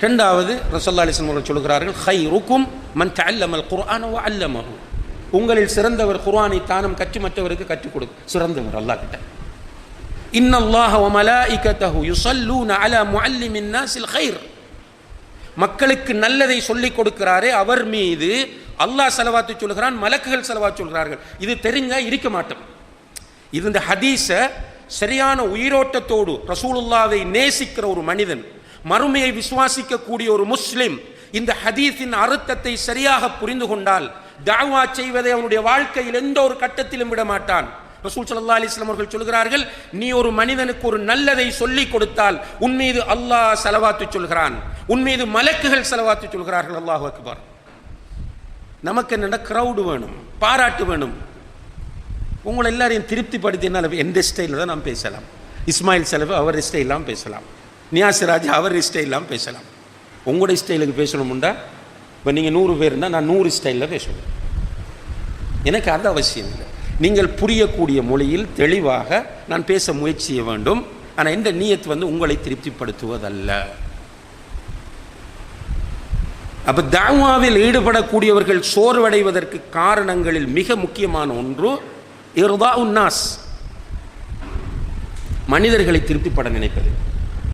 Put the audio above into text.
ரெண்டாவது ரசூலுல்லாஹி அலைஹி வஸல்லம் அவர்கள் சொல்கிறார்கள், ஹைருக்கும் மன் தஅல்லமல் குர்ஆன வ அல்லமஹு. உங்களில் சிறந்தவர் குர்ஆனை தானும் கற்று மற்றவருக்கு கற்றுக் கொடுக்க சிறந்தவர் அல்லாஹ் கிட்ட. இன்னல்லாஹ வ மலாயிகத்தஹு யுஸல்லூன அலா முஅல்லிமின் நாஸில் கைர். மக்களுக்கு நல்லதை சொல்லிக் கொடுக்கிறாரே அவர் மீது அல்லாஹ் ஸலவாத்து சொல்கிறான், மலக்குகள் ஸலவாத் சொல்கிறார்கள். இது தெரிஞ்சா இருக்க மாட்டோம். இது இந்த ஹதீஸை சரியான உயிரோட்டத்தோடு ரசூலுல்லாவை நேசிக்கிற ஒரு மனிதன், மறுமையை விசுவாசிக்கக்கூடிய ஒரு முஸ்லிம் இந்த ஹதீஸின் அர்த்தத்தை சரியாக புரிந்து கொண்டால் தஅவா செய்வதை அவனுடைய வாழ்க்கையில் எந்த ஒரு கட்டத்திலும் விட மாட்டான். ரசூல் ஸல்லல்லாஹு அலைஹி வஸல்லம் அவர்கள் சொல்கிறார்கள், நீ ஒரு மனிதனுக்கு ஒரு நல்லதை சொல்லிக் கொடுத்தால் உன் மீது அல்லாஹ் ஸலவாத்து சொல்கிறான், உன் மீது மலக்குகள் ஸலவாத்து சொல்கிறார்கள். அல்லாஹு அக்பர். நமக்கு என்னென்ன கிரௌடு வேணும், பாராட்டு வேணும். உங்களை எல்லாரையும் திருப்திப்படுத்தினால் எந்த ஸ்டைலில் தான் நாம் பேசலாம். இஸ்மாயில் செலவு அவர் ஸ்டைலாம் பேசலாம், நியாசிராஜ் அவர் ஸ்டைலாம் பேசலாம். உங்களோட ஸ்டைலுக்கு பேசணும்டா இப்போ நீங்கள் 100 பேர்னா நான் 100 ஸ்டைலில் பேசுவேன். எனக்கு அது அவசியம் இல்லை. நீங்கள் புரியக்கூடிய மொழியில் தெளிவாக நான் பேச முயற்சி செய்ய வேண்டும். ஆனால் இந்த நியத் உங்களை திருப்திப்படுத்துவதல்ல. அப்போ தஅவாவில் ஈடுபடக்கூடியவர்கள் சோர்வடைவதற்கு காரணங்களில் மிக முக்கியமான ஒன்று இர்தாஉன் நாஸ், மனிதர்களை திருப்திப்பட நினைப்பது.